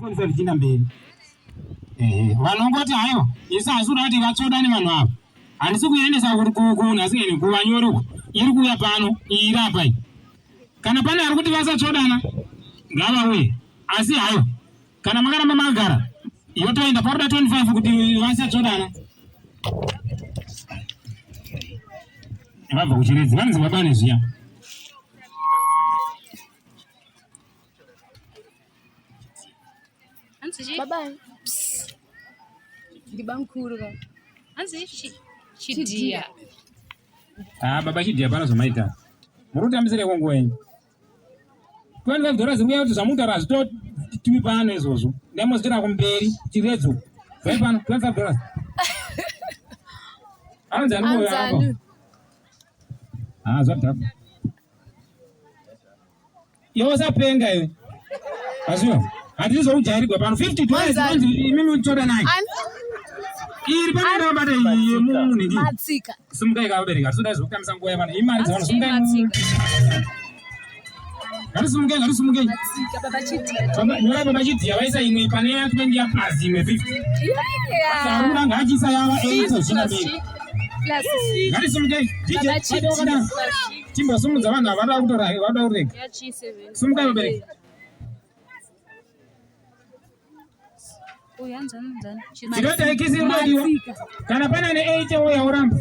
25 china mberi. Vanongoti hayo isa asura ati vatsodani vanhu ava. Handisi kuendesa kuti kuna asingeni kuvanyori uko. Iri kuuya pano irapa iyi. Kana pane ari kuti vasatsodana ngavauye. Asi hayo kana makaramba magara yotoenda paroda 25 kuti vasatsodana. Vabva kuchiredzi vanzi vabane zviya. Bye-bye. Ndibamkhulu ka. Anzi chidia. Baba chidia pana zomaita. Murutamisire kongwenyi. $25 nguya kuti zvamutara zvito timi pano izvozvo. Ndamozvira kumberi chiredzo. Vai pano $25. Anzani moyo wako. Zvadhakwa. Iwe usapenga iwe. Azviyo. Handizoujairigwa pano $50 imimi utora naye. Iri pano ndabata yemunhu. Matsika. Simukai kabereka. Soda zvokutamisa nguva yavana. Imari dzavana simukai. Ngarisimukei. Matsika baba chidia. Nyora baba chidia vaisa imwe pane ya 20 ya plus imwe 50. Sarura ngachisa yava 8 zvina mberi. Ngarisimukei. DJ padokada. Timbo sumudza vanhu avada kutora vada kurega. Yachi 7. Simukai kabereka. Chidota ikisi unadiwa. Kana pana ne 8 oya uramba.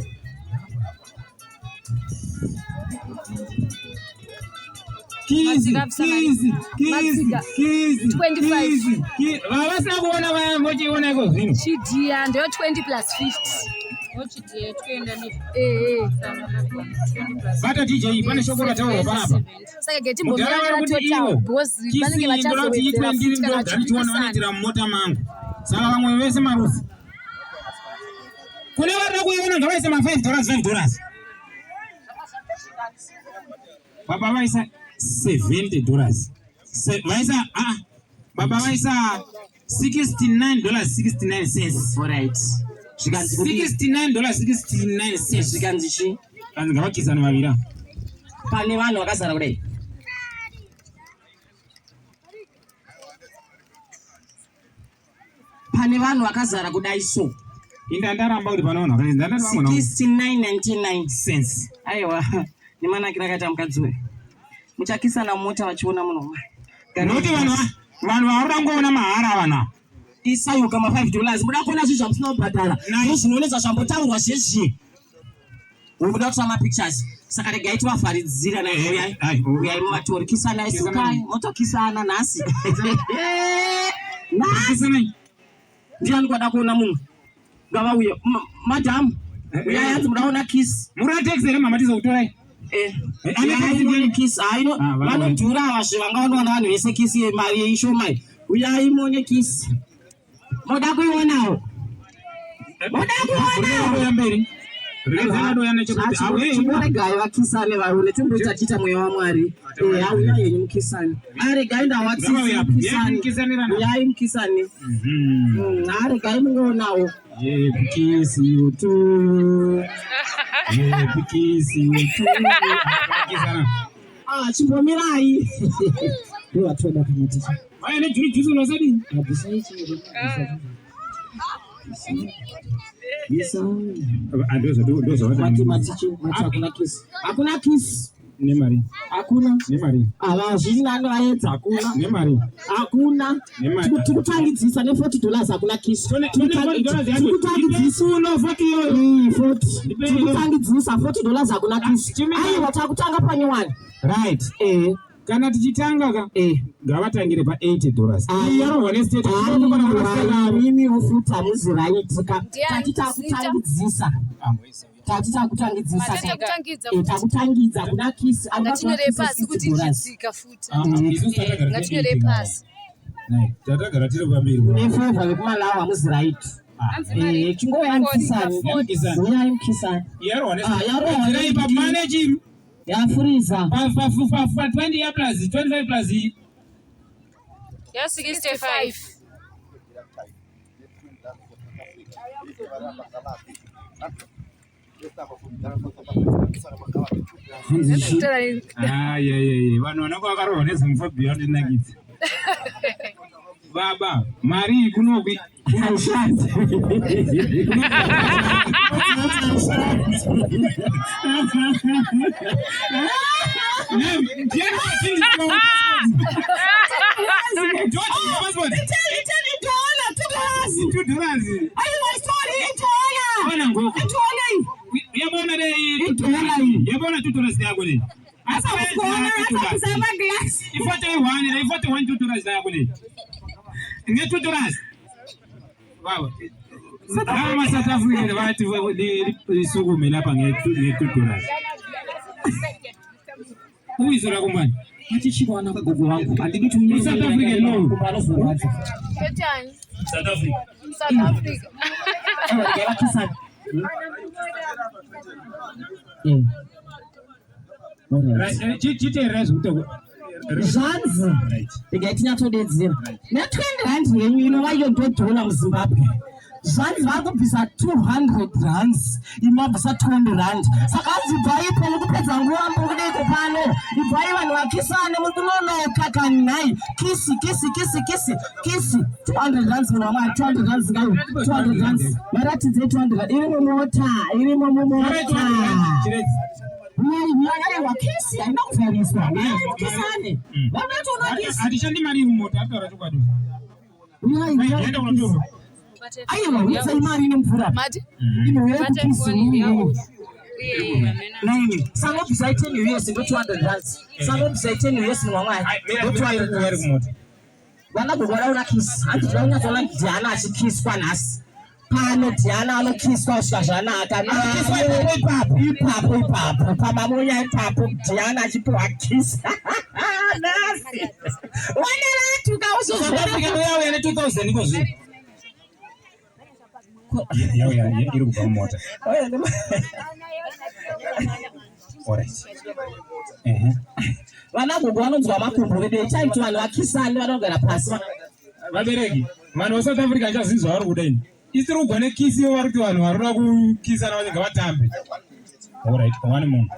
Kizi. 25. Vavasina kuona vaya vochiona iko zvino. Chidia ndio 20 plus 50. Ochidia tuenda ni Bata DJ pane shoko rataura panapa. Saka geti mbonyera total bozi vanenge vachazowedzera ndiri ndo ndarichiona vanendira mumota mangu. Saka vamwe vese marusi. Kune vari kuiona ngavaise $5. Baba vaisa $70. Vaisa baba vaisa $69.69. Alright. $69.69. Zvikanzi chi? Kanzi ngavakisana vavira. Pane vanhu vakazara kudai. Pane vanhu vakazara kudai so. Inda ndaramba kuti panoona kanzi ndaramba 69.99 cents. Aiwa, nimanakira kaita mukadzi we. Muchakisana mota vachiona munhu. Noti vanhu varoda ngoona mahara vana. Isayuka $5. Muda kuona zvinhu zvamusina kubhadhara. Zvinoonesa zvambotaurwa zvezvi. Muda kutsama pictures. Saka regai tivavharidzira naye. Uyai muvatori kisana isukai. Motokisana nhasi. Kisana. Ndiani kwada kuona munhu. Ngavauye. Madam. Uyai hanzi mudaona kiss. Muri taxi ere mama tizokutorai. Uyai kiss. Aino vanodhura vashe vangaona vanhu vese kiss yemari yeishomai. Uyai muone kiss. Moda kuionawo. Moda kuionawo mberi. Rezano yana chekuti aweregai vakisane varone timboita tita mweya waMwari. Auya yenyu mukisane. Aregai ndawatsisa mukisane. Uyai mukisane. Aregai mungonawo. Kisi yutu. Kisi yutu. Chimbomirai. Ndowatoda kumutisa. Aya ne juice unosadi? Hakuna kiss. Nemari. Hakuna. Nemari. Zvina anovaedza hakuna. Nemari. Hakuna. Tikutangidzisa $40 hakuna kiss. Tikutangidzisa unofakiyo. Tikutangidzisa $40 hakuna kiss. Aiwa takutanga pane 1. Right. Kana tichitanga ka ngavatangire pa $80. Yaro state mimi ufuta muziraitika tatitakutangidzisa takutangidza kuna kiss ngatinyorei pasi kuti chidzika futa ngatinyorei pasi tatagara tiri pamberi nefavha vekumalawa muziraiti chingoya mukisani yaro pa manage yafuriza 20 ya plus 25 plus ya 65 vanhu vanoko vakarohwa nezimufobia ndinakidzi baba mari kunobi kunoshanti yabona tutoras yako ni asa kuona hata kusema glass ifoto 1 tutoras yako ni nge tutoras wow kama South Africa watu lisugume lapha nge tutoras uizora kumbani achichikwana gogo wangu andikithi umisa South Africa no kumbalo zwathi Ketani. South Africa ngela kisana chite rezo kuto zvanzi ndingaiti nyatodedzera ne20 rand yenyu inovayododola muZimbabwe zvanzi vari kubvisa 200 rands imabvisa 20 rand saka zibva ipo mukupedza nguva mukudeko pano ibvai vanhu vakisane muri kunonoka kanhai kisi 200 rands munhu wamwari 200 rands ngayo 200 rands varatidze 200 rand iri mumota Mwana kisi haina kufariswa. Mkisane. Wameti unakisi. Atishandi mari mumota atora chukwadu. Yenda unatoro. Aiwa, witsa imari ine mvura. Mati? Ino wewe kisi. Nini? Sango bisaite ni US ndo 200 rands. Sango bisaite ni US ni wamwai. Ndo 200 rands mumota. Wana kugora unakisi. Anti tunaona tona Diana achikiswa nasi. Pano Diana anokiswa usazvanaka. Ipapo. Pamamunya ipapo Diana achipiwa kisa. Nasi. Wanera tukauzo. South Africa ndo yawe ene 2000 iko zvi. Yawe iri kubva mumota. Alright. Vana gogo vanonzwa makumbo vedu chaiti vanhu vakisani vanogara pasi. Vabereki, vanhu va South Africa achazinzwa vari kudeni. Isiri kugone kisi vari kuti vanhu varura kukisana vanenge vatambe. Alright, one munhu.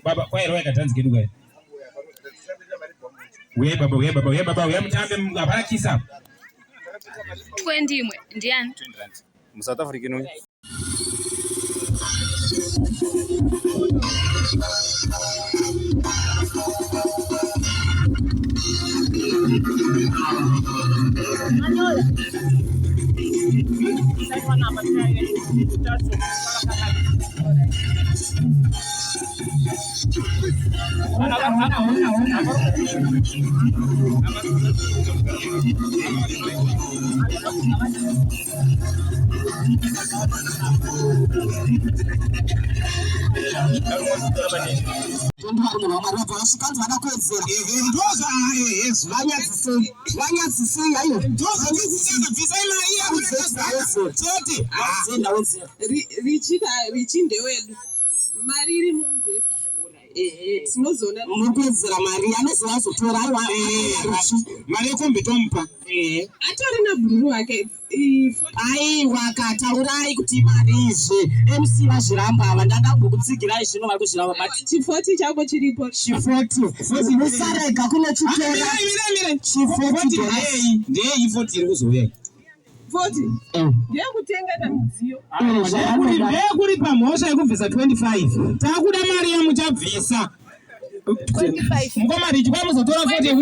Baba, kwairi wakatanzi kedu kai. Uye baba, uye mutambe hapana kisa. 20 imwe, ndiani? 20 rand. Mu South Africa ino. Richinde wedu mari iri mumbeki tinozona mukuwedzera mari anozovazotora Mari yekombetompa. atorina bhururu wake aiwa kataurai kuti mari izvi MC vazviramba ava ndangangokutsigirai zvino vari kuzviramba bati chifoti chako chiripo chifoti musarega kune chitera chifoti ndeye 40 iri kuzouya. 40 ndeyekutenga namudziyo ndeyekuri pamhosva yekubvisa 25 takuda mari yamuchabvisa 25 mukomari chikwamuzotora 40